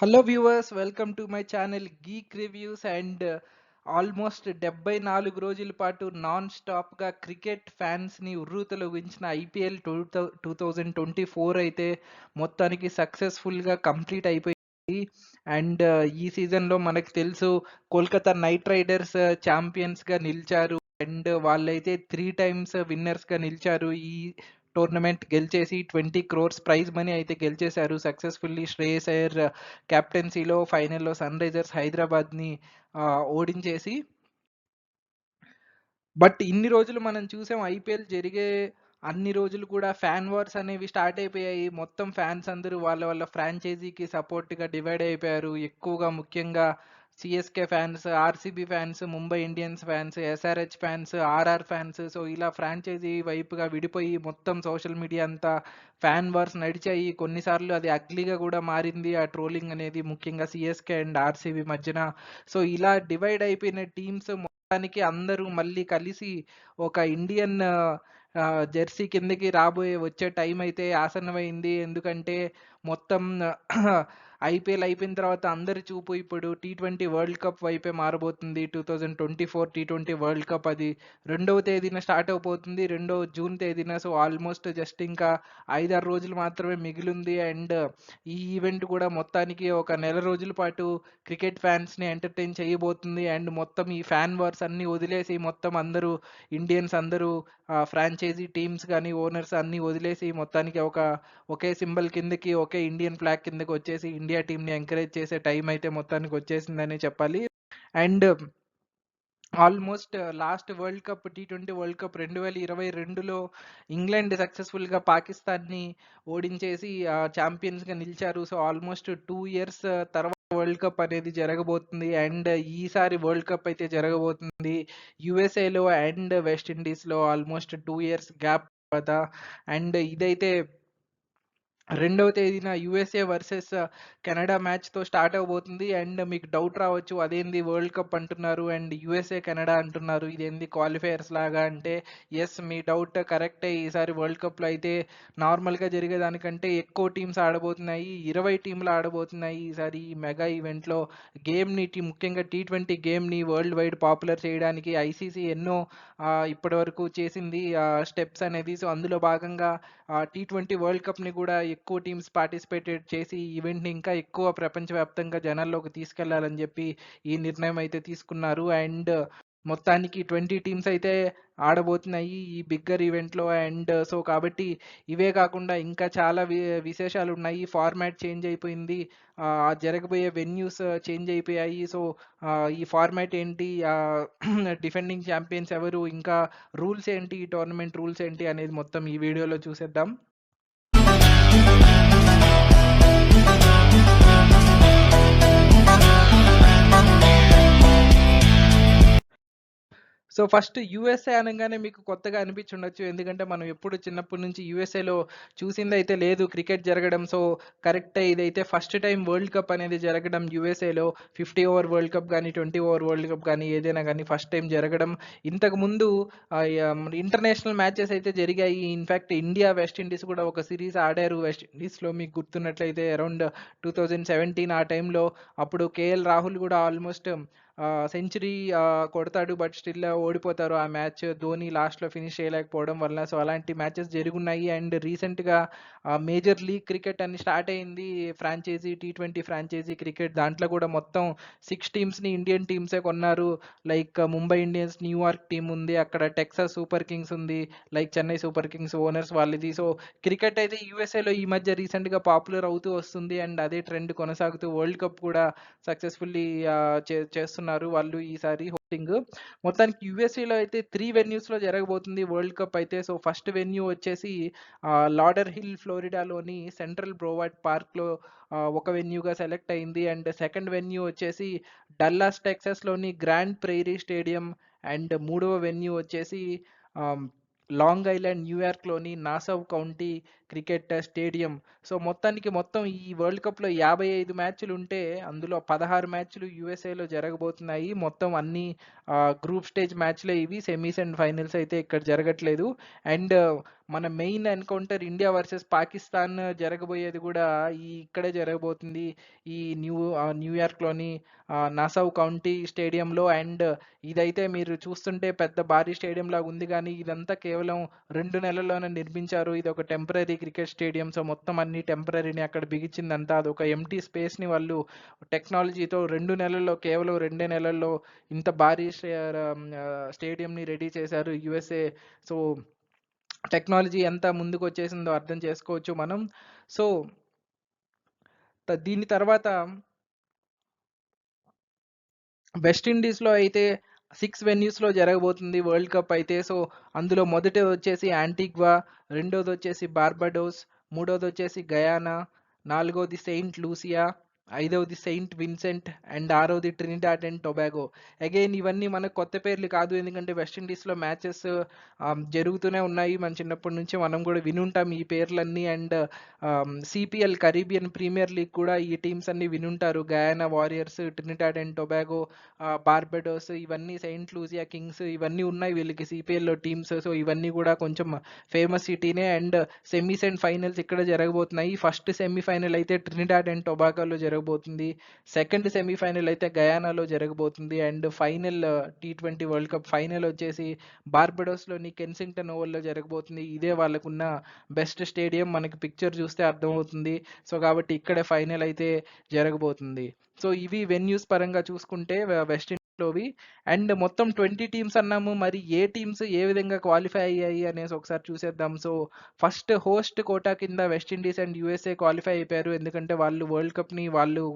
Hello viewers, welcome to my channel geek reviews. And almost 74 రోజుల పాటు non స్టాప్గా cricket ఫ్యాన్స్ని ఉర్రూతలూగించిన IPL 2024 అయితే మొత్తానికి సక్సెస్ఫుల్గా కంప్లీట్ అయిపోయింది. అండ్ ఈ సీజన్లో మనకు తెలుసు, కోల్కతా నైట్ రైడర్స్ ఛాంపియన్స్గా నిలిచారు. అండ్ వాళ్ళైతే 3 టైమ్స్ విన్నర్స్గా నిలిచారు. ఈ టోర్నమెంట్ గెలిచేసి 20 crores ప్రైజ్ మనీ అయితే గెలిచేశారు సక్సెస్ఫుల్లీ. శ్రేయస్ అయ్యర్ కెప్టెన్సీలో ఫైనల్లో సన్ రైజర్స్ హైదరాబాద్ని ఓడించేసి. బట్ ఇన్ని రోజులు మనం చూసాం, ఐపీఎల్ జరిగే అన్ని రోజులు కూడా ఫ్యాన్ వార్స్ అనేవి స్టార్ట్ అయిపోయాయి. మొత్తం ఫ్యాన్స్ అందరూ వాళ్ళ వాళ్ళ ఫ్రాంచైజీకి సపోర్ట్గా డివైడ్ అయిపోయారు. ఎక్కువగా ముఖ్యంగా CSK fans, RCB fans, Mumbai Indians fans, SRH fans, RR fans. So ఇలా ఫ్రాంచైజీ వైపుగా విడిపోయి మొత్తం సోషల్ మీడియా అంతా ఫ్యాన్ వార్స్ నడిచాయి. కొన్నిసార్లు అది అగ్లీగా కూడా మారింది ఆ ట్రోలింగ్ అనేది, ముఖ్యంగా సిఎస్కే అండ్ ఆర్సీబీ మధ్యన. సో ఇలా డివైడ్ అయిపోయిన టీమ్స్ మొత్తానికి అందరూ మళ్ళీ కలిసి ఒక ఇండియన్ జెర్సీ కిందకి వచ్చే టైం అయితే ఆసన్నమైంది. ఎందుకంటే మొత్తం ఐపీఎల్ అయిపోయిన తర్వాత అందరి చూపు ఇప్పుడు T20 వరల్డ్ కప్ వైపే మారబోతుంది. 2024 T20 వరల్డ్ కప్ అది 2వ తేదీన స్టార్ట్ అవబోతుంది, 2వ జూన్ తేదీన. సో ఆల్మోస్ట్ జస్ట్ ఇంకా 5-6 రోజులు మాత్రమే మిగిలింది. అండ్ ఈ ఈవెంట్ కూడా మొత్తానికి ఒక నెల రోజుల పాటు క్రికెట్ ఫ్యాన్స్ని ఎంటర్టైన్ చేయబోతుంది. అండ్ మొత్తం ఈ ఫ్యాన్ వార్స్ అన్నీ వదిలేసి మొత్తం అందరూ ఇండియన్స్ అందరూ ఫ్రాంచైజీ టీమ్స్ కానీ ఓనర్స్ అన్నీ వదిలేసి మొత్తానికి ఒకే సింబల్ కిందకి, ఒకే ఇండియన్ ఫ్లాగ్ కిందకి వచ్చేసి ఇండియా టీంని ఎంకరేజ్ చేసే టైం అయితే మొత్తానికి వచ్చేసిందని చెప్పాలి. And almost last world cup T20 world cup 2022లో ఇంగ్లాండ్ సక్సెస్ఫుల్గా పాకిస్తాన్ని ఓడించేసి ఛాంపియన్స్గా నిలిచారు. సో ఆల్మోస్ట్ 2 years తర్వాత వరల్డ్ కప్ అనేది జరగబోతుంది. అండ్ ఈసారి వరల్డ్ కప్ అయితే జరగబోతుంది యుఎస్ఏలో అండ్ వెస్టిండీస్లో ఆల్మోస్ట్ 2 years గ్యాప్ తర్వాత. అండ్ ఇదైతే 2వ తేదీన యుఎస్ఏ వర్సెస్ కెనడా మ్యాచ్తో స్టార్ట్ అవబోతుంది. అండ్ మీకు డౌట్ రావచ్చు, అదేంది వరల్డ్ కప్ అంటున్నారు అండ్ యుఎస్ఏ కెనడా అంటున్నారు, ఇదేంది క్వాలిఫైయర్స్ లాగా అంటే, ఎస్ మీ డౌట్ కరెక్టే. ఈసారి వరల్డ్ కప్లో అయితే నార్మల్గా జరిగేదానికంటే ఎక్కువ టీమ్స్ ఆడబోతున్నాయి, 20 టీంలు ఆడబోతున్నాయి ఈసారి ఈ మెగా ఈవెంట్లో. గేమ్ని ముఖ్యంగా T20 గేమ్ని వరల్డ్ వైడ్ పాపులర్ చేయడానికి ఐసీసీ ఎన్నో ఇప్పటి వరకు చేసింది స్టెప్స్ అనేది. సో అందులో భాగంగా T20 వరల్డ్ కప్ని కూడా ఎక్కువ టీమ్స్ పార్టిసిపేటెడ్ చేసి ఈ ఈవెంట్ని ఇంకా ఎక్కువ ప్రపంచవ్యాప్తంగా జనాల్లోకి తీసుకెళ్లాలని చెప్పి ఈ నిర్ణయం అయితే తీసుకున్నారు. అండ్ మొత్తానికి 20 టీమ్స్ అయితే ఆడబోతున్నాయి ఈ బిగ్గర్ ఈవెంట్లో. అండ్ సో కాబట్టి ఇవే కాకుండా ఇంకా చాలా విశేషాలు ఉన్నాయి. ఫార్మాట్ చేంజ్ అయిపోయింది, జరగబోయే వెన్యూస్ చేంజ్ అయిపోయాయి. సో ఈ ఫార్మాట్ ఏంటి, డిఫెండింగ్ ఛాంపియన్స్ ఎవరు, ఇంకా రూల్స్ ఏంటి, ఈ టోర్నమెంట్ రూల్స్ ఏంటి అనేది మొత్తం ఈ వీడియోలో చూసేద్దాం. సో ఫస్ట్ యూఎస్ఏ అనగానే మీకు కొత్తగా అనిపించుండొచ్చు, ఎందుకంటే మనం ఎప్పుడు చిన్నప్పటి నుంచి యూఎస్ఏలో చూసింది అయితే లేదు క్రికెట్ జరగడం. సో కరెక్టే, ఇదైతే ఫస్ట్ టైం వరల్డ్ కప్ అనేది జరగడం యూఎస్ఏలో. 50 ఓవర్ వరల్డ్ కప్ కానీ 20 ఓవర్ వరల్డ్ కప్ కానీ ఏదైనా కానీ ఫస్ట్ టైం జరగడం. ఇంతకుముందు ఇంటర్నేషనల్ మ్యాచెస్ అయితే జరిగాయి. ఇన్ఫ్యాక్ట్ ఇండియా వెస్టిండీస్ కూడా ఒక సిరీస్ ఆడారు వెస్టిండీస్లో, మీకు గుర్తున్నట్లయితే అరౌండ్ 2017 ఆ టైంలో. అప్పుడు కేఎల్ రాహుల్ కూడా ఆల్మోస్ట్ సెంచరీ కొడతాడు, బట్ స్టిల్ ఓడిపోతారు ఆ మ్యాచ్, ధోని లాస్ట్లో ఫినిష్ చేయలేకపోవడం వల్ల. సో అలాంటి మ్యాచెస్ జరుగున్నాయి. అండ్ రీసెంట్గా మేజర్ లీగ్ క్రికెట్ అని స్టార్ట్ అయింది, ఫ్రాంచైజీ T20 ఫ్రాంచైజీ క్రికెట్. దాంట్లో కూడా మొత్తం 6 టీమ్స్ని ఇండియన్ టీమ్సే కొన్నారు. Like Mumbai Indians New York team ఉంది, అక్కడ టెక్సాస్ సూపర్ కింగ్స్ ఉంది, like Chennai super Kings owners వాళ్ళది. సో క్రికెట్ అయితే యూఎస్ఏలో ఈ మధ్య రీసెంట్గా పాపులర్ అవుతూ వస్తుంది. అండ్ అదే ట్రెండ్ కొనసాగుతూ వరల్డ్ కప్ కూడా సక్సెస్ఫుల్లీ చేస్తున్నారు వాళ్ళు ఈసారి హోస్టింగ్. మొత్తానికి యూఎస్ఏలో అయితే 3 వెన్యూస్లో జరగబోతుంది వరల్డ్ కప్ అయితే. సో ఫస్ట్ వెన్యూ వచ్చేసి లాడర్ హిల్ ఫ్లోరిడాలోని సెంట్రల్ బ్రోవార్డ్ పార్క్లో ఒక వెన్యూగా సెలెక్ట్ అయింది. అండ్ సెకండ్ వెన్యూ వచ్చేసి డల్లాస్ టెక్సాస్లోని గ్రాండ్ ప్రైరీ స్టేడియం. అండ్ మూడవ వెన్యూ వచ్చేసి లాంగ్ ఐలాండ్ న్యూయార్క్లోని Nassau County cricket stadium. So, మొత్తం ఈ వరల్డ్ కప్‌లో 55 మ్యాచ్‌లుంటే అందులో 16 మ్యాచ్‌లు యూఎస్ఏలో జరగబోతున్నాయి. మొత్తం అన్ని గ్రూప్ స్టేజ్ మ్యాచ్‌లే ఇవి. సెమీస్ అండ్ ఫైనల్స్ అయితే ఇక్కడ జరగట్లేదు. అండ్ మన main encounter India versus Pakistan జరగబోయేది గూడా ఇక్కడే జరగబోతుంది. ఈ న్యూయార్క్‌లోని నాసౌ కౌంటీ స్టేడియంలో. అండ్ ఇదైతే మీరు చూస్తుంటే పెద్ద భారీ స్టేడియంలాగా ఉంది గానీ, ఇదంతా కేవలం 2 నెలల్లోనే నిర్మించారు. ఇదొక టెంపరరీ క్రికెట్ స్టేడియం. సో, మొత్తం అన్ని టెంపరరీనే అక్కడ బిగించిందంతా. అదొక ఎంప్టీ స్పేస్‌ని వాళ్ళు టెక్నాలజీతో 2 నెలల్లో, కేవలం 2 నెలల్లో ఇంత భారీ స్టేడియంని రెడీ చేశారు యూఎస్ఏ. సో, టెక్నాలజీ ఎంత ముందుకొచ్చేసిందో అర్థం చేసుకోవచ్చు మనం. సో, దీని తర్వాత వెస్ట్ ఇండీస్‌లో అయితే 6 వెన్యూస్‌లో జరగబోతుంది వరల్డ్ కప్ అయితే. సో, అందులో మొదటిదొచ్చేసి యాంటిగ్వా, రెండోదొచ్చేసి బార్బడోస్, మూడోదొచ్చేసి గయానా, నాలుగోది సెయింట్ లూసియా, ఐదవది సెయింట్ విన్సెంట్ అండ్ ఆరోది ట్రినిడాడ్ అండ్ టొబాగో. అగైన్ ఇవన్నీ మనకు కొత్త పేర్లు కాదు. ఎందుకంటే వెస్ట్ ఇండీస్‌లో మ్యాచెస్ జరుగుతూనే ఉన్నాయి. మన చిన్నప్పటి నుంచి మనం కూడా వినుంటాం ఈ పేర్లన్నీ. And CPL Caribbean Premier League కూడా ఈ టీమ్స్ అన్ని వినుంటారు. Guyana Warriors, Trinidad and Tobago, Barbados, ఇవన్నీ సెయింట్ లూసియా కింగ్స్, ఇవన్నీ ఉన్నాయి వీళ్ళకి సిపిఎల్‌లో టీమ్స్. సో, ఇవన్నీ కూడా కొంచెం ఫేమస్ సిటీనే. అండ్ సెమీస్ అండ్ ఫైనల్స్ ఇక్కడ జరగబోతున్నాయి. ఫస్ట్ సెమీఫైనల్ అయితే ట్రినిడాడ్ అండ్ టొబాగోలో జరగబోతుంది. సెకండ్ సెమీఫైనల్ అయితే గయానాలో జరగబోతుంది. అండ్ ఫైనల్ టీ20 వరల్డ్ కప్ ఫైనల్ వచ్చేసి బార్బడోస్‌లోని కెన్సింగ్టన్ ఓవల్‌లో జరగబోతుంది. ఇదే వాళ్ళకున్న బెస్ట్ స్టేడియం. మనకి పిక్చర్ చూస్తే అర్థమవుతుంది. సో, కాబట్టి ఇక్కడే ఫైనల్ అయితే జరగబోతుంది. సో, ఇవి వెన్యూస్ పరంగా చూసుకుంటే వెస్ట్ ఇండీస్‌లోవి. అండ్ మొత్తం 20 టీమ్స్ అన్నాము. మరి ఏ టీమ్స్ ఏ విధంగా క్వాలిఫై అయ్యాయి అనేసి ఒకసారి చూసేద్దాం. సో, ఫస్ట్ హోస్ట్ కోటా కింద west Indies and USA qualify అయిపోయారు. ఎందుకంటే వాళ్ళు వరల్డ్ కప్‌ని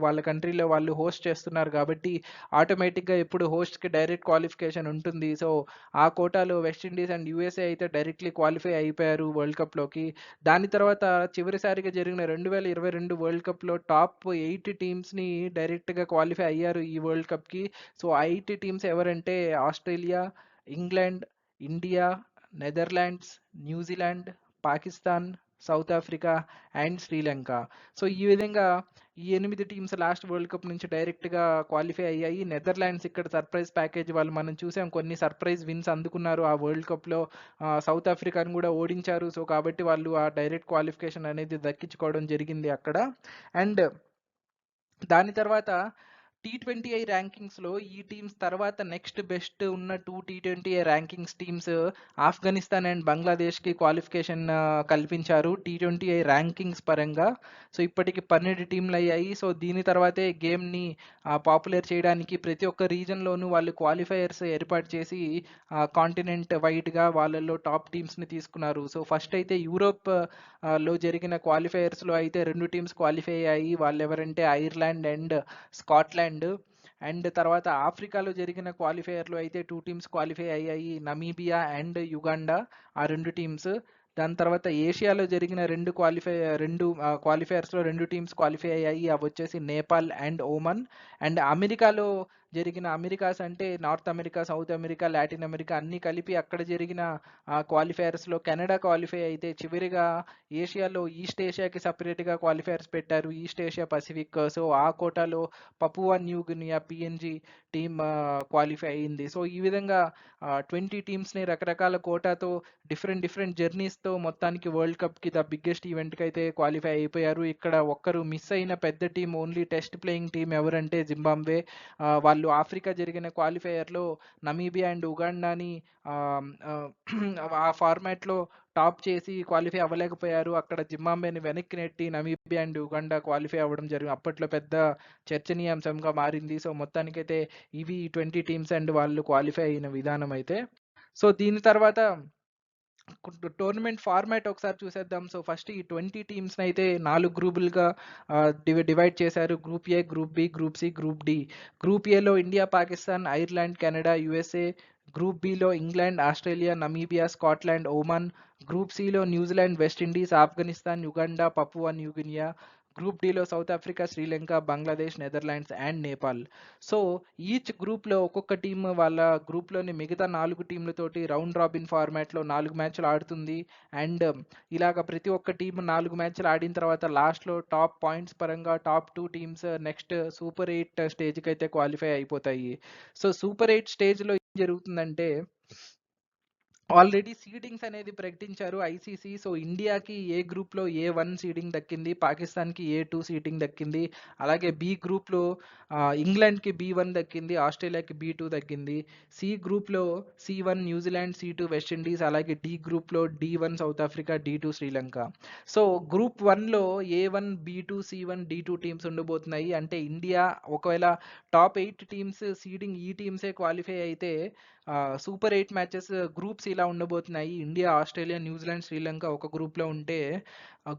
వాళ్ళ కంట్రీలో వాళ్ళు హోస్ట్ చేస్తున్నారు కాబట్టి ఆటోమేటిక్‌గా ఎప్పుడు హోస్ట్‌కి డైరెక్ట్ క్వాలిఫికేషన్ ఉంటుంది. సో, ఆ కోటాలో వెస్ట్ ఇండీస్ అండ్ యూఎస్ఏ అయితే డైరెక్ట్‌లీ క్వాలిఫై అయిపోయారు వరల్డ్ కప్‌లోకి. దాని తర్వాత చివరిసారిగా జరిగిన 2022 వరల్డ్ కప్‌లో టాప్ 8 టీమ్స్‌ని డైరెక్ట్‌గా క్వాలిఫై అయ్యారు ఈ వరల్డ్ కప్‌కి. సో, ఆ 8 టీమ్స్ ఎవరంటే Australia, England, India, Netherlands, New Zealand, Pakistan, south Africa and Sri Lanka. So, ఈ విధంగా ఈ 8 టీమ్స్ లాస్ట్ వరల్డ్ కప్ నుంచి డైరెక్ట్‌గా క్వాలిఫై అయ్యాయి. నెదర్లాండ్స్ ఇక్కడ సర్ప్రైజ్ ప్యాకేజ్ వాళ్ళు మనం చూసాం, కొన్ని సర్ప్రైజ్ విన్స్ అందుకున్నారు ఆ వరల్డ్ కప్‌లో. సౌత్ ఆఫ్రికాను కూడా ఓడించారు. సో, కాబట్టి వాళ్ళు ఆ డైరెక్ట్ క్వాలిఫికేషన్ అనేది దక్కించుకోవడం జరిగింది అక్కడ. అండ్ దాని తర్వాత టీ20ఐ ర్యాంకింగ్స్‌లో ఈ టీమ్స్ తర్వాత నెక్స్ట్ బెస్ట్ ఉన్న 2 టీ20ఐ ర్యాంకింగ్స్ టీమ్స్ ఆఫ్ఘనిస్తాన్ అండ్ బంగ్లాదేశ్‌కి క్వాలిఫికేషన్ కల్పించారు టీ20ఐ ర్యాంకింగ్స్ పరంగా. సో, ఇప్పటికి 12 టీమ్‌లయ్యాయి. సో, దీని తర్వాతే గేమ్‌ని పాపులర్ చేయడానికి ప్రతి ఒక్క రీజన్‌లోనూ వాళ్ళు క్వాలిఫైయర్స్ ఏర్పాటు చేసి కాంటినెంట్ వైడ్‌గా వాళ్ళలో టాప్ టీమ్స్‌ని తీసుకున్నారు. సో, ఫస్ట్ అయితే యూరోప్ లో జరిగిన క్వాలిఫైయర్స్‌లో అయితే 2 టీమ్స్ క్వాలిఫై అయ్యాయి. వాళ్ళెవరంటే ఐర్లాండ్ అండ్ స్కాట్లాండ్. అండ్ తర్వాత ఆఫ్రికాలో జరిగిన క్వాలిఫైయర్‌లో అయితే 2 టీమ్స్ క్వాలిఫై అయ్యాయి. నమీబియా అండ్ యుగాండా, ఆ 2 టీమ్స్. దాని తర్వాత ఏషియాలో జరిగిన 2 క్వాలిఫైయర్స్‌లో 2 టీమ్స్ క్వాలిఫై అయ్యాయి. అవొచ్చేసి నేపాల్ అండ్ ఓమన్. అండ్ అమెరికాలో జరిగిన, అమెరికాస్ అంటే north America, south America, Latin America అన్నీ కలిపి అక్కడ జరిగిన క్వాలిఫైయర్స్‌లో కెనడా క్వాలిఫై అయితే చివరిగా ఏషియాలో ఈస్ట్ ఏషియాకి సెపరేట్‌గా క్వాలిఫైయర్స్ పెట్టారు. East Asia Pacific. సో, ఆ కోటాలో Papua New Guinea PNG team qualify అయింది. సో, ఈ విధంగా 20 టీమ్స్‌ని రకరకాల కోటాతో డిఫరెంట్ డిఫరెంట్ జర్నీస్‌తో మొత్తానికి వరల్డ్ కప్‌కి ద బిగ్గెస్ట్ ఈవెంట్‌కి అయితే క్వాలిఫై అయిపోయారు. ఇక్కడ ఒక్కరు మిస్ అయిన పెద్ద team, only test playing team ఎవరంటే జింబాబ్వే. వాళ్ళు ఆఫ్రికా జరిగిన క్వాలిఫైయర్‌లో నమీబియా అండ్ ఉగాండాని ఆహ్, ఆహ్, ఆ ఫార్మాట్‌లో టాప్ చేసి క్వాలిఫై అవ్వలేకపోయారు. అక్కడ జింబాబ్వేని వెనక్కి నెట్టి నమీబియా అండ్ ఉగాండా క్వాలిఫై అవ్వడం జరిగింది. అప్పట్లో పెద్ద చర్చనీయాంశంగా మారింది. సో, మొత్తానికైతే ఇవి 20 టీమ్స్ అండ్ వాళ్ళు క్వాలిఫై అయిన విధానం అయితే. సో, దీని తర్వాత టోర్నమెంట్ ఫార్మాట్ ఒకసారి చూసేద్దాం. సో, ఫస్ట్ ఈ 20 టీమ్స్‌నైతే 4 గ్రూపులుగా డివైడ్ చేశారు. Group A, group B, group C, group D. Group ఏలో India, Pakistan, Ireland, Canada, USA. Group బిలో England, Australia, Namibia, Scotland, Oman. Group సిలో New Zealand, West Indies, Afghanistan, Uganda, Papua New Guinea. Group డిలో South Africa, Sri Lanka, Bangladesh, Netherlands and Nepal. So each గ్రూప్లో ఒక్కొక్క team వాళ్ళ గ్రూప్లోని మిగతా 4 టీంలతోటి round robin ఫార్మాట్లో 4 మ్యాచ్లు ఆడుతుంది. అండ్ ఇలాగ ప్రతి ఒక్క టీం 4 మ్యాచ్లు ఆడిన తర్వాత లాస్ట్లో టాప్ పాయింట్స్ పరంగా టాప్ 2 టీమ్స్ నెక్స్ట్ సూపర్ 8 స్టేజ్కి అయితే క్వాలిఫై అయిపోతాయి. సో సూపర్ 8 స్టేజ్లో ఏం జరుగుతుందంటే ఆల్రెడీ సీడింగ్స్ అనేది ప్రకటించారు ఐసీసీ. సో ఇండియాకి ఏ గ్రూప్లో A1 సీడింగ్ దక్కింది, పాకిస్తాన్కి A2 సీడింగ్ దక్కింది, అలాగే బి గ్రూప్లో ఇంగ్లాండ్కి B1 దక్కింది, ఆస్ట్రేలియాకి B2 దక్కింది. సి గ్రూప్లో C1 న్యూజిలాండ్, C2 వెస్టిండీస్, అలాగే డి గ్రూప్లో D1 South Africa, D2 Sri Lanka. So group 1లో A1, B2, C1, D2 teams ఉండబోతున్నాయి. అంటే ఇండియా ఒకవేళ టాప్ 8 టీమ్స్ సీడింగ్ ఈ టీమ్సే క్వాలిఫై అయితే సూపర్ 8 మ్యాచెస్ గ్రూప్స్ ఇలా ఉండబోతున్నాయి. ఇండియా, ఆస్ట్రేలియా, న్యూజిలాండ్, శ్రీలంక ఒక గ్రూప్లో ఉంటే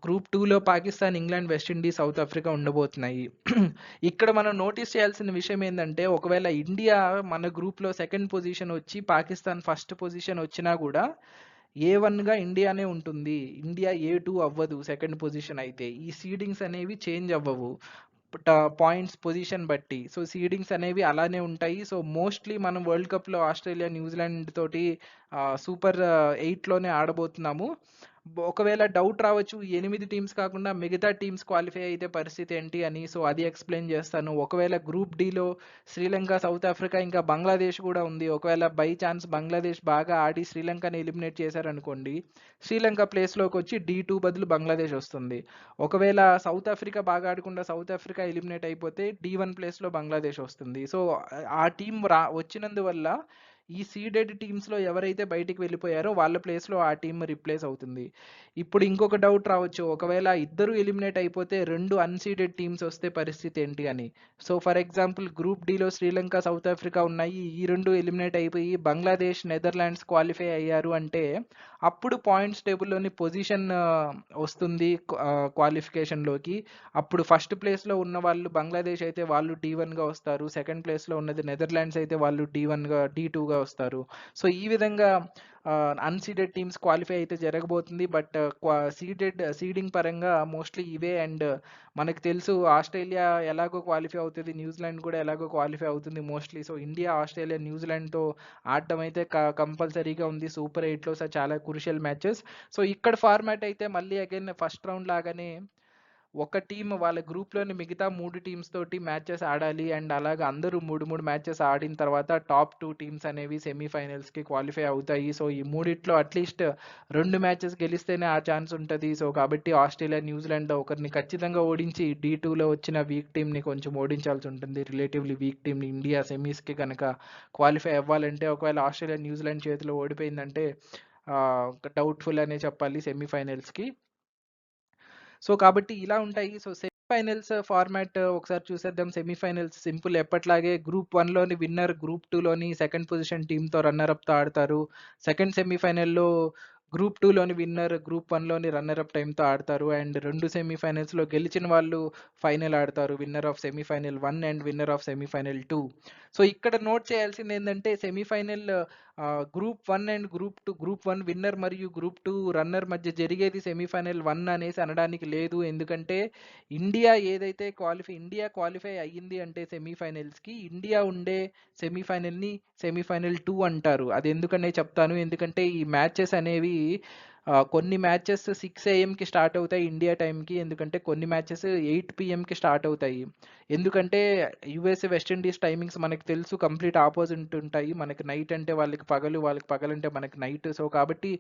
గ్రూప్ 2లో Pakistan, England, West Indies, south Africa ఉండబోతున్నాయి. ఇక్కడ మనం నోటీస్ చేయాల్సిన విషయం ఏంటంటే ఒకవేళ ఇండియా మన గ్రూప్లో సెకండ్ పొజిషన్ వచ్చి పాకిస్తాన్ ఫస్ట్ పొజిషన్ వచ్చినా కూడా A1గా ఇండియానే ఉంటుంది. ఇండియా A2 అవ్వదు సెకండ్ పొజిషన్ అయితే. ఈ సీడింగ్స్ అనేవి చేంజ్ అవ్వవు పాయింట్స్ పొజిషన్ బట్టి. సో సీడింగ్స్ అనేవి అలానే ఉంటాయి. సో మోస్ట్లీ మనం వరల్డ్ కప్లో ఆస్ట్రేలియా, న్యూజిలాండ్ తోటి సూపర్ 8లోనే ఆడబోతున్నాము. ఒకవేళ డౌట్ రావచ్చు 8 టీమ్స్ కాకుండా మిగతా టీమ్స్ క్వాలిఫై అయితే పరిస్థితి ఏంటి అని. సో అది ఎక్స్ప్లెయిన్ చేస్తాను. ఒకవేళ గ్రూప్ డిలో శ్రీలంక, సౌత్ ఆఫ్రికా ఇంకా బంగ్లాదేశ్ కూడా ఉంది. ఒకవేళ బై ఛాన్స్ బంగ్లాదేశ్ బాగా ఆడి శ్రీలంకని ఎలిమినేట్ చేశారనుకోండి, శ్రీలంక ప్లేస్లోకి వచ్చి D2 బదులు బంగ్లాదేశ్ వస్తుంది. ఒకవేళ సౌత్ ఆఫ్రికా బాగా ఆడకుండా సౌత్ ఆఫ్రికా ఎలిమినేట్ అయిపోతే D1 ప్లేస్లో బంగ్లాదేశ్ వస్తుంది. సో ఆ టీం వచ్చినందువల్ల ఈ సీడెడ్ టీమ్స్లో ఎవరైతే బయటికి వెళ్ళిపోయారో వాళ్ళ ప్లేస్లో ఆ టీం రిప్లేస్ అవుతుంది. ఇప్పుడు ఇంకొక డౌట్ రావచ్చు, ఒకవేళ ఇద్దరు ఎలిమినేట్ అయిపోతే 2 అన్సీడెడ్ టీమ్స్ వస్తే పరిస్థితి ఏంటి అని. సో ఫర్ ఎగ్జాంపుల్ గ్రూప్ డిలో శ్రీలంక, సౌత్ ఆఫ్రికా ఉన్నాయి. ఈ 2 ఎలిమినేట్ అయిపోయి బంగ్లాదేశ్, నెదర్లాండ్స్ క్వాలిఫై అయ్యారు అంటే అప్పుడు పాయింట్స్ టేబుల్లోని పొజిషన్ వస్తుంది క్వాలిఫికేషన్లోకి. అప్పుడు ఫస్ట్ ప్లేస్లో ఉన్న వాళ్ళు బంగ్లాదేశ్ అయితే వాళ్ళు D1గా వస్తారు. సెకండ్ ప్లేస్లో ఉన్నది నెదర్లాండ్స్ అయితే వాళ్ళు D2గా వస్తారు. సో ఈ విధంగా అన్సీడెడ్ టీమ్స్ క్వాలిఫై అయితే జరగబోతుంది. బట్ సీడింగ్ పరంగా మోస్ట్లీ ఇవే. అండ్ మనకు తెలుసు ఆస్ట్రేలియా ఎలాగో క్వాలిఫై అవుతుంది, న్యూజిలాండ్ కూడా ఎలాగో క్వాలిఫై అవుతుంది మోస్ట్లీ. సో ఇండియా, ఆస్ట్రేలియా, న్యూజిలాండ్తో ఆడటం అయితే కంపల్సరీగా ఉంది సూపర్ 8లో. సో చాలా క్రూషియల్ మ్యాచెస్. సో ఇక్కడ ఫార్మాట్ అయితే మళ్ళీ అగైన్ ఫస్ట్ రౌండ్ లాగానే ఒక టీం వాళ్ళ గ్రూప్లోని మిగతా 3 టీమ్స్ తోటి మ్యాచెస్ ఆడాలి. అండ్ అలాగే అందరూ 3 మ్యాచెస్ ఆడిన తర్వాత టాప్ 2 టీమ్స్ అనేవి సెమీఫైనల్స్కి క్వాలిఫై అవుతాయి. సో ఈ మూడిట్లో అట్లీస్ట్ 2 మ్యాచెస్ గెలిస్తేనే ఆ ఛాన్స్ ఉంటుంది. సో కాబట్టి ఆస్ట్రేలియా, న్యూజిలాండ్ ఒకరిని ఖచ్చితంగా ఓడించి D2లో వచ్చిన వీక్ టీమ్ని కొంచెం ఓడించాల్సి ఉంటుంది. రిలేటివ్లీ వీక్ టీమ్ని ఇండియా సెమీస్కి కనుక క్వాలిఫై అవ్వాలంటే. ఒకవేళ ఆస్ట్రేలియా, న్యూజిలాండ్ చేతిలో ఓడిపోయిందంటే డౌట్ఫుల్ అనే చెప్పాలి సెమీఫైనల్స్కి. సో కాబట్టి ఇలా ఉంటాయి. సో సెమీఫైనల్స్ ఫార్మాట్ ఒకసారి చూసేద్దాం. సెమీఫైనల్స్ సింపుల్ ఎప్పట్లాగే గ్రూప్ 1లోని విన్నర్ గ్రూప్ 2లోని సెకండ్ పొజిషన్ టీంతో రన్నర్అప్తో ఆడతారు. సెకండ్ సెమీఫైనల్లో గ్రూప్ 2లోని విన్నర్ గ్రూప్ 1లోని రన్నర్అప్ టైంతో ఆడతారు. అండ్ 2 సెమీఫైనల్స్లో గెలిచిన వాళ్ళు ఫైనల్ ఆడతారు. Winner of semifinal 1 and winner of semifinal 2. So ఇక్కడ నోట్ చేయాల్సింది ఏంటంటే semifinal group 1 and group 1 winner మరియు గ్రూప్ 2 రన్నర్ మధ్య జరిగేది సెమీఫైనల్ 1 అనేసి అనడానికి లేదు. ఎందుకంటే ఏదైతే ఇండియా క్వాలిఫై అయ్యింది అంటే సెమీఫైనల్స్కి, ఇండియా ఉండే సెమీఫైనల్ని సెమీఫైనల్ 2 అంటారు. అది ఎందుకనే చెప్తాను. ఎందుకంటే ఈ మ్యాచెస్ అనేవి కొన్ని మ్యాచెస్ 6 AM స్టార్ట్ అవుతాయి ఇండియా టైంకి. ఎందుకంటే కొన్ని మ్యాచెస్ 8 PM స్టార్ట్ అవుతాయి. ఎందుకంటే యూఎస్ఏ, వెస్టిండీస్ టైమింగ్స్ మనకు తెలుసు కంప్లీట్ ఆపోజిట్ ఉంటాయి. మనకి నైట్ అంటే వాళ్ళకి పగలు, వాళ్ళకి పగలంటే మనకి నైట్. సో కాబట్టి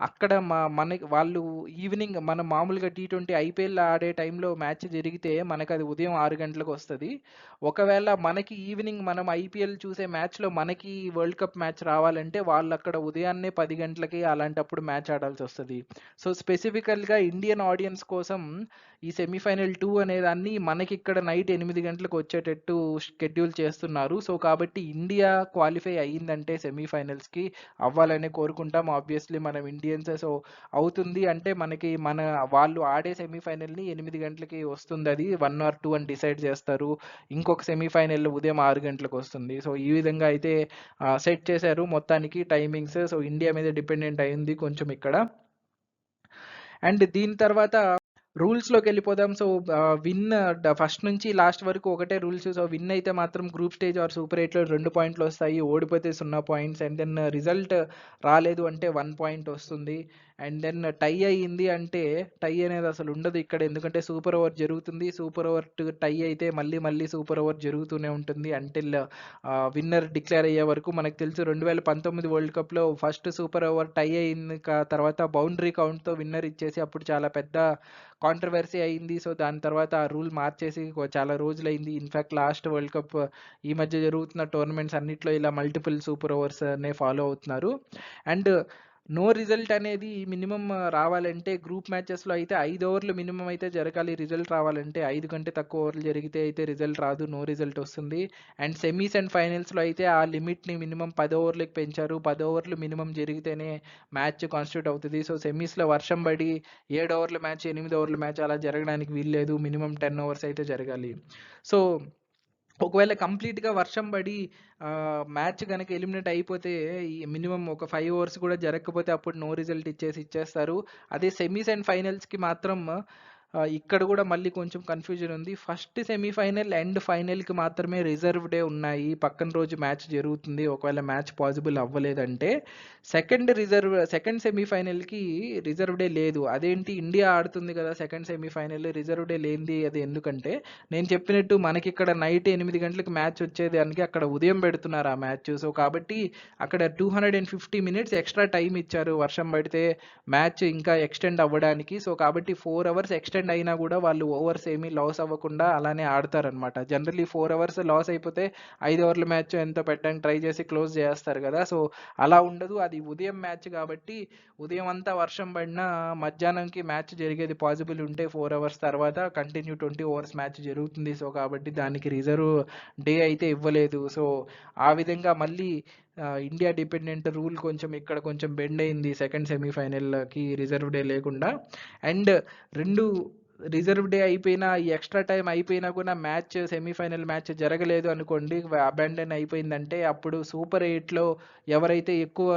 అక్కడ మనకి వాళ్ళు ఈవినింగ్ మనం మామూలుగా T20 ఐపీఎల్ ఆడే టైంలో మ్యాచ్ జరిగితే మనకు అది ఉదయం 6 గంటలకు వస్తుంది. ఒకవేళ మనకి ఈవినింగ్ మనం ఐపీఎల్ చూసే మ్యాచ్లో మనకి వరల్డ్ కప్ మ్యాచ్ రావాలంటే వాళ్ళు అక్కడ ఉదయాన్నే 10 గంటలకి అలాంటప్పుడు మ్యాచ్ ఆడాల్సి వస్తుంది. సో స్పెసిఫికల్గా ఇండియన్ ఆడియన్స్ కోసం ఈ సెమీఫైనల్ 2 అనే దాన్ని మనకి ఇక్కడ నైట్ 8 గంటలకు వచ్చేటట్టు షెడ్యూల్ చేస్తున్నారు. సో కాబట్టి ఇండియా క్వాలిఫై అయ్యిందంటే సెమీఫైనల్స్కి అవ్వాలని కోరుకుంటాం ఆబ్వియస్లీ మనం ఇండియన్స్. సో అవుతుంది అంటే మనకి వాళ్ళు ఆడే సెమీఫైనల్ని 8 గంటలకి వస్తుంది. అది 1 or 2 అని డిసైడ్ చేస్తారు. ఇంకొక సెమీఫైనల్ ఉదయం 6 గంటలకు వస్తుంది. సో ఈ విధంగా అయితే సెట్ చేశారు మొత్తానికి టైమింగ్స్. సో ఇండియా మీద డిపెండెంట్ అయింది కొంచెం ఇక్కడ. అండ్ దీని తర్వాత రూల్స్‌లోకెళ్ళిపోదాం. సో, విన్ ఫస్ట్ నుంచి లాస్ట్ వరకు ఒకటే రూల్స్. సో, విన్ అయితే మాత్రం గ్రూప్ స్టేజ్ ఆర్ సూపర్ 8లో 2 పాయింట్‌లొస్తాయి. ఓడిపోతే 0 పాయింట్స్. అండ్ దెన్ రిజల్ట్ రాలేదు అంటే 1 పాయింట్ వస్తుంది. అండ్ దెన్ టై అయింది అంటే టై అనేది అసలు ఉండదు ఇక్కడ. ఎందుకంటే సూపర్ ఓవర్ జరుగుతుంది. సూపర్ ఓవర్ టై అయితే మళ్ళీ మళ్ళీ సూపర్ ఓవర్ జరుగుతూనే ఉంటుంది అంటిల్ విన్నర్ డిక్లేర్ అయ్యే వరకు. మనకు తెలుసు 2019 వరల్డ్ కప్‌లో ఫస్ట్ సూపర్ ఓవర్ టై అయింది. తర్వాత బౌండరీ కౌంట్‌తో విన్నర్ ఇచ్చేసి అప్పుడు చాలా పెద్ద కాంట్రవర్సీ అయింది. సో, దాని తర్వాత ఆ రూల్ మార్చేసి చాలా రోజులైంది. ఇన్‌ఫాక్ట్ లాస్ట్ వరల్డ్ కప్ ఈ మధ్య జరుగుతున్న టోర్నమెంట్స్ అన్నిట్లో ఇలా మల్టిపుల్ సూపర్ ఓవర్స్‌నే ఫాలో అవుతున్నారు. అండ్ నో రిజల్ట్ అనేది మినిమమ్ రావాలంటే గ్రూప్ మ్యాచెస్‌లో అయితే 5 ఓవర్లు మినిమమ్ అయితే జరగాలి రిజల్ట్ రావాలంటే. 5 కంటే తక్కువ ఓవర్లు జరిగితే అయితే రిజల్ట్ రాదు. నో రిజల్ట్ వస్తుంది. అండ్ సెమీస్ అండ్ ఫైనల్స్‌లో అయితే ఆ లిమిట్‌ని మినిమమ్ 10 ఓవర్లకి పెంచారు. 10 ఓవర్లు మినిమమ్ జరిగితేనే మ్యాచ్ కాన్స్టిట్యూట్ అవుతది. సో, సెమీస్‌లో వర్షం పడి 7 ఓవర్ల మ్యాచ్, 8 ఓవర్ల మ్యాచ్ అలా జరగడానికి వీల్లేదు. మినిమమ్ 10 ఓవర్స్ అయితే జరగాలి. సో, ఒకవేళ కంప్లీట్‌గా వర్షం పడి మ్యాచ్ గనక ఎలిమినేట్ అయిపోతే ఈ మినిమమ్ ఒక 5 ఓవర్స్ కూడా జరగకపోతే అప్పుడు నో రిజల్ట్ ఇచ్చేస్తారు. అదే సెమీస్ అండ్ ఫైనల్స్‌కి మాత్రం ఇక్కడ కూడా మళ్ళీ కొంచెం కన్‌ఫ్యూజన్ ఉంది. ఫస్ట్ సెమీఫైనల్ అండ్ ఫైనల్‌కి మాత్రమే రిజర్వ్ డే ఉన్నాయి. పక్కన రోజు మ్యాచ్ జరుగుతుంది. ఒకవేళ మ్యాచ్ పాసిబుల్ అవ్వలేదంటే సెకండ్ సెమీఫైనల్‌కి రిజర్వ్ డే లేదు. అదేంటి ఇండియా ఆడుతుంది కదా సెకండ్ సెమీఫైనల్ రిజర్వ్ డే లేనిది అది ఎందుకంటే నేను చెప్పినట్టు మనకిక్కడ నైట్ 8 గంటలకు మ్యాచ్ వచ్చేదానికి అక్కడ ఉదయం పెడుతున్నారు ఆ మ్యాచ్. సో, కాబట్టి అక్కడ 250 మినిట్స్ ఎక్స్ట్రా టైమ్ ఇచ్చారు వర్షం పడితే మ్యాచ్ ఇంకా ఎక్స్టెండ్ అవ్వడానికి. సో, కాబట్టి 4 అవర్స్ ఎక్స్టెండ్ అయినా కూడా వాళ్ళు ఓవర్స్ ఏమీ లాస్ అవ్వకుండా అలానే ఆడతారనమాట. జనరల్లీ 4 అవర్స్ లాస్ అయిపోతే 5 ఓవర్ల మ్యాచ్ ఎంతో పెట్టడానికి ట్రై చేసి క్లోజ్ చేస్తారు కదా! సో, అలా ఉండదు. అది ఉదయం మ్యాచ్ కాబట్టి ఉదయం అంతా వర్షం పడినా మధ్యాహ్నంకి మ్యాచ్ జరిగేది పాసిబుల్ ఉంటే 4 అవర్స్ తర్వాత కంటిన్యూ 20 ఓవర్స్ మ్యాచ్ జరుగుతుంది. సో, కాబట్టి దానికి రిజర్వ్ డే అయితే ఇవ్వలేదు. సో, ఆ విధంగా మళ్ళీ ఇండియా డిపెండెంట్ రూల్ కొంచెం ఇక్కడ కొంచెం బెండ్ అయింది సెకండ్ సెమీఫైనల్‌కి రిజర్వ్ డే లేకుండా. అండ్ 2 రిజర్వ్ డే అయిపోయినా, ఈ ఎక్స్ట్రా టైమ్ అయిపోయినా కూడా సెమీఫైనల్ మ్యాచ్ జరగలేదు అనుకోండి. అబాండన్ అయిపోయిందంటే అప్పుడు సూపర్ 8లో ఎవరైతే ఎక్కువ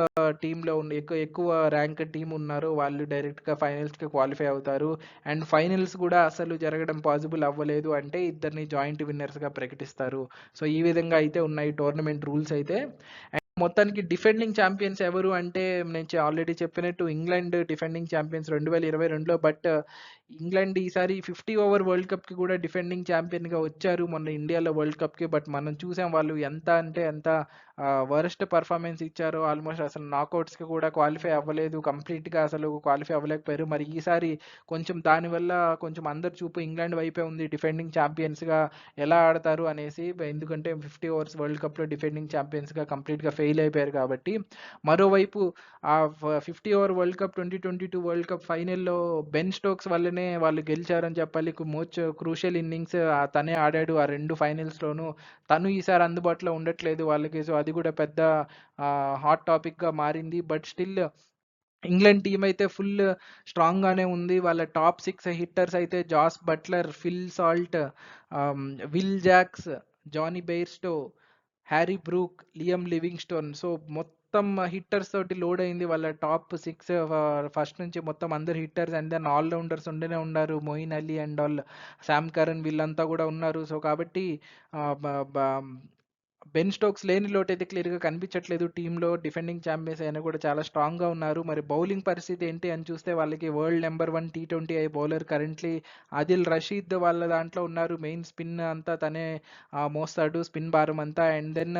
టీమ్‌లో ఎక్కువ ర్యాంక్ టీమ్ ఉన్నారో వాళ్ళు డైరెక్ట్‌గా ఫైనల్స్‌కి క్వాలిఫై అవుతారు. అండ్ ఫైనల్స్ కూడా అసలు జరగడం పాసిబుల్ అవ్వలేదు అంటే ఇద్దరిని జాయింట్ విన్నర్స్‌గా ప్రకటిస్తారు. సో, ఈ విధంగా అయితే ఉన్నాయి టోర్నమెంట్ రూల్స్ అయితే. మొత్తానికి డిఫెండింగ్ ఛాంపియన్స్ ఎవరు అంటే నేను ఆల్రెడీ చెప్పినట్టు ఇంగ్లాండ్ డిఫెండింగ్ ఛాంపియన్స్ 2022లో. బట్ ఇంగ్లాండ్ ఈసారి 50 ఓవర్ వరల్డ్ కప్‌కి కూడా డిఫెండింగ్ ఛాంపియన్‌గా వచ్చారు మొన్న ఇండియాలో వరల్డ్ కప్‌కి. బట్ మనం చూసాం వాళ్ళు ఎంత అంటే ఎంత వరస్ట్ పర్ఫార్మెన్స్ ఇచ్చారో. ఆల్మోస్ట్ అసలు నాకౌట్స్‌కి కూడా క్వాలిఫై అవ్వలేదు. కంప్లీట్‌గా అసలు క్వాలిఫై అవ్వలేకపోయారు. మరి ఈసారి కొంచెం దానివల్ల కొంచెం అందరి చూపు ఇంగ్లాండ్ వైపే ఉంది. డిఫెండింగ్ ఛాంపియన్స్‌గా ఎలా ఆడతారు అనేసి. ఎందుకంటే 50 ఓవర్స్ వరల్డ్ కప్‌లో డిఫెండింగ్ ఛాంపియన్స్‌గా కంప్లీట్‌గా ఫెయిల్ అయిపోయారు కాబట్టి. మరోవైపు ఆ 50 over world cup 2022 world cup ఫైనల్‌లో బెన్ స్టోక్స్ వల్లనే వాళ్ళు గెలిచారని చెప్పాలి. మోస్ట్ క్రూషియల్ ఇన్నింగ్స్ తనే ఆడాడు ఆ 2 ఫైనల్స్‌లోనూ. తను ఈసారి అందుబాటులో ఉండట్లేదు వాళ్ళకి. సో, అది కూడా పెద్ద హాట్ టాపిక్‌గా మారింది. బట్ స్టిల్ ఇంగ్లాండ్ టీమ్ అయితే ఫుల్ స్ట్రాంగ్‌గానే ఉంది. వాళ్ళ టాప్ 6 హిట్టర్స్ అయితే Jos Buttler, Phil Salt, Will Jacks, Jonny Bairstow, Harry Brook, Liam Livingstone. So, మొత్తం హిట్టర్స్ తోటి లోడ్ అయింది వాళ్ళ టాప్ 6. ఫస్ట్ నుంచి మొత్తం అందరు hitters and then all rounders ఉండనే ఉన్నారు. Moeen Ali and all, Sam Curran వీళ్ళంతా కూడా ఉన్నారు. సో, కాబట్టి ఆహ్, బ బ బెన్ స్టోక్స్ లేని లోటైతే క్లియర్‌గా కనిపించట్లేదు టీమ్‌లో. డిఫెండింగ్ ఛాంపియన్స్ అయినా కూడా చాలా స్ట్రాంగ్‌గా ఉన్నారు. మరి బౌలింగ్ పరిస్థితి ఏంటి అని చూస్తే వాళ్ళకి world number 1 T20I bowler currently Adil Rashid వాళ్ళ దాంట్లో ఉన్నారు. మెయిన్ స్పిన్ అంతా తనే మోస్తాడు స్పిన్ భారం అంతా. అండ్ దెన్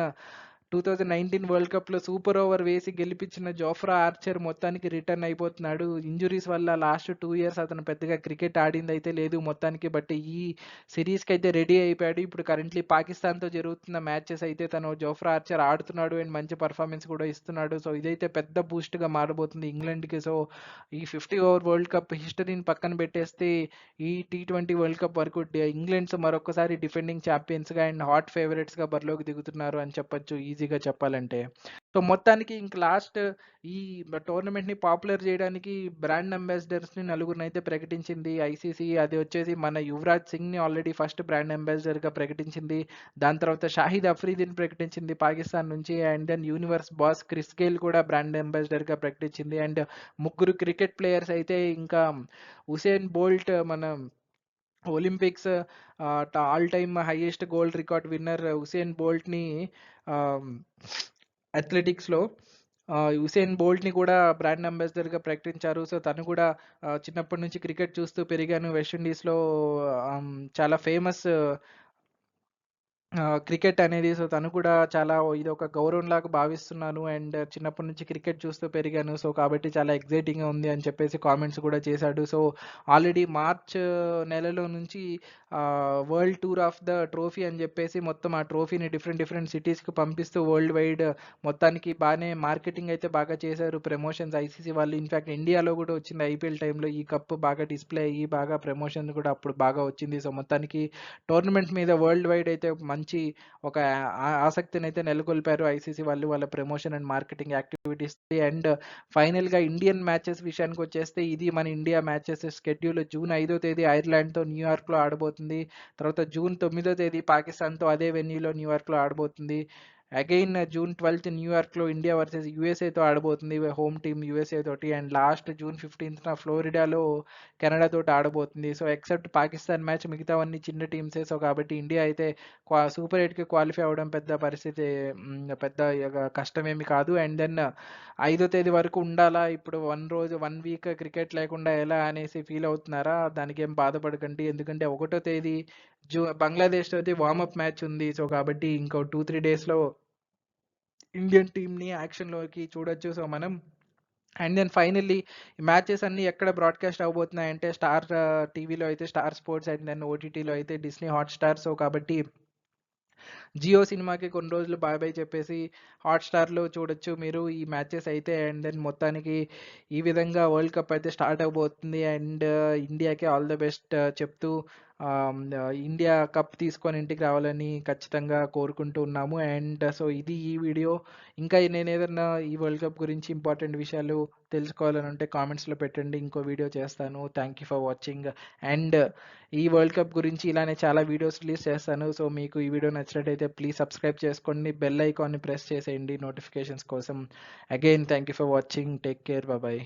2019 వరల్డ్ కప్‌లో సూపర్ ఓవర్ వేసి గెలిపించిన జోఫ్రా ఆర్చర్ మొత్తానికి రిటర్న్ అయిపోతున్నాడు. ఇంజురీస్ వల్ల లాస్ట్ 2 ఇయర్స్ అతను పెద్దగా క్రికెట్ ఆడిందైతే లేదు మొత్తానికి. బట్ ఈ సిరీస్‌కి అయితే రెడీ అయిపోయాడు. ఇప్పుడు కరెంట్లీ పాకిస్తాన్‌తో జరుగుతున్న మ్యాచెస్ అయితే తను జోఫ్రా ఆర్చర్ ఆడుతున్నాడు అండ్ మంచి పర్ఫార్మెన్స్ కూడా ఇస్తున్నాడు. సో, ఇదైతే పెద్ద బూస్ట్‌గా మారబోతుంది ఇంగ్లాండ్‌కి. సో, ఈ 50 ఓవర్ వరల్డ్ కప్ హిస్టరీని పక్కన పెట్టేస్తే ఈ టీ20 వరల్డ్ కప్ వరకు ఇంగ్లాండ్స్ మరొకసారి డిఫెండింగ్ ఛాంపియన్స్‌గా అండ్ హాట్ ఫేవరెట్స్‌గా బరిలోకి దిగుతున్నారు అని చెప్పొచ్చు ఈజీగా చెప్పాలంటే. సో, మొత్తానికి ఇంక లాస్ట్ ఈ టోర్నమెంట్‌ని పాపులర్ జేయడానికి బ్రాండ్ అంబాసిడర్స్‌ని నలుగురినైతే ప్రకటించింది ఐసీసీ. అది వచ్చేసి మన యువరాజ్ సింగ్‌ని ఆల్రెడీ ఫస్ట్ బ్రాండ్ అంబాసిడర్‌గా ప్రకటించింది. దాని తర్వాత షాహిద్ అఫ్రిదీని ప్రకటించింది పాకిస్తాన్ నుంచి. And then universe boss Chris Gayle కూడా బ్రాండ్ అంబాసిడర్‌గా ప్రకటించింది. అండ్ ముగ్గురు క్రికెట్ ప్లేయర్స్ అయితే ఇంకా ఉసేన్ బోల్ట్ మన Olympics all time highest gold record winner Usain బోల్ట్‌ని ఆహ్, అథ్లెటిక్స్‌లో యుసేన్ బోల్ట్‌ని కూడా బ్రాండ్ అంబాసిడర్‌గా ప్రకటించారు. సో, తను కూడా చిన్నప్పటి నుంచి క్రికెట్ చూస్తూ పెరిగాను. వెస్ట్ ఇండీస్‌లో చాలా ఫేమస్ క్రికెట్ అనేది. సో, తను కూడా చాలా ఇదొక గౌరవంలాగా భావిస్తున్నాను. అండ్ చిన్నప్పటి నుంచి క్రికెట్ చూస్తూ పెరిగాను. సో, కాబట్టి చాలా ఎక్సైటింగ్‌గా ఉంది అని చెప్పేసి కామెంట్స్ కూడా చేశాడు. సో, ఆల్రెడీ మార్చ్ నెలలో నుంచి world tour of the trophy అని చెప్పేసి మొత్తం ఆ ట్రోఫీని డిఫరెంట్ డిఫరెంట్ సిటీస్‌కి పంపిస్తూ వరల్డ్ వైడ్ మొత్తానికి బానే మార్కెటింగ్ అయితే బాగా చేశారు. ప్రమోషన్స్ ఐసీసీ వాళ్ళు ఇన్‌ఫాక్ట్ ఇండియాలో కూడా వచ్చింది ఐపీఎల్ టైమ్‌లో ఈ కప్ బాగా డిస్‌ప్లే అయ్యి బాగా ప్రమోషన్ కూడా అప్పుడు బాగా వచ్చింది. సో, మొత్తానికి టోర్నమెంట్ మీద వరల్డ్ వైడ్ అయితే మంచి ఒక ఆసక్తినైతే నెలకొల్పారు ఐసీసీ వాళ్ళు వాళ్ళ promotion and marketing activities. And ఫైనల్‌గా ఇండియన్ మ్యాచెస్ విషయానికొచ్చేస్తే ఇది మన ఇండియా మ్యాచెస్ షెడ్యూల్ జూన్ 5వ తేదీ ఐర్లాండ్‌తో న్యూయార్క్‌లో ఆడబోతుంది. తర్వాత జూన్ 9వ తేదీ పాకిస్తాన్‌తో అదే వెన్యూలో న్యూయార్క్‌లో ఆడబోతుంది. అగైన్ జూన్ 12థ్ న్యూయార్క్‌లో ఇండియా వర్సెస్ యూఎస్ఏతో ఆడబోతుంది. హోమ్ టీమ్ యూఎస్ఏ తోటి. అండ్ లాస్ట్ జూన్ 15థ్‌న ఫ్లోరిడాలో కెనడా తోటి ఆడబోతుంది. సో, ఎక్సెప్ట్ పాకిస్తాన్ మ్యాచ్ మిగతావన్నీ చిన్న టీమ్సే. సో, కాబట్టి ఇండియా అయితే సూపర్ 8కి క్వాలిఫై అవ్వడం పెద్ద పరిస్థితి పెద్ద కష్టమేమి కాదు. అండ్ దెన్ 5వ తేదీ వరకు ఉండాలా? ఇప్పుడు 1 వీక్ క్రికెట్ లేకుండా ఎలా అనేసి ఫీల్ అవుతున్నారా? దానికేం బాధపడకండి. ఎందుకంటే 1వ తేదీ బంగ్లాదేశ్ తోటి వార్మప్ మ్యాచ్ ఉంది. సో, కాబట్టి ఇంకో 2, 3 డేస్‌లో ఇండియన్ టీమ్‌ని యాక్షన్‌లోకి చూడొచ్చు. సో, మనం అండ్ దెన్ ఫైనల్లీ ఈ మ్యాచెస్ అన్నీ ఎక్కడ బ్రాడ్‌కాస్ట్ అవ్వబోతున్నాయంటే స్టార్ టీవీలో అయితే స్టార్ స్పోర్ట్స్ అండ్ దెన్ ఓటీటీలో అయితే డిస్నీ హాట్‌స్టార్. సో, కాబట్టి జియో సినిమాకి కొన్ని రోజులు బాయ్ బాయ్ చెప్పేసి హాట్‌స్టార్‌లో చూడొచ్చు మీరు ఈ మ్యాచెస్ అయితే. అండ్ దెన్ మొత్తానికి ఈ విధంగా వరల్డ్ కప్ అయితే స్టార్ట్ అవ్వబోతుంది. అండ్ ఇండియాకి ఆల్ ద బెస్ట్ చెప్తూ ఇండియా కప్ తీసుకొని ఇంటికి రావాలని ఖచ్చితంగా కోరుకుంటూ ఉన్నాము. అండ్ సో, ఇది ఈ వీడియో. ఇంకా నేనేదన్నా ఈ వరల్డ్ కప్ గురించి ఇంపార్టెంట్ విషయాలు తెలుసుకోవాలని ఉంటే కామెంట్స్‌లో పెట్టండి. ఇంకో వీడియో చేస్తాను. Thank you for watching. And ఈ వరల్డ్ కప్ గురించి ఇలానే చాలా వీడియోస్ రిలీజ్ చేస్తాను. సో, మీకు ఈ వీడియో నచ్చినట్టయితే ప్లీజ్ సబ్స్క్రైబ్ చేసుకోండి. బెల్ ఐకాన్‌ని ప్రెస్ చేసేయండి నోటిఫికేషన్స్ కోసం. Again thank you for watching. Take care. By by.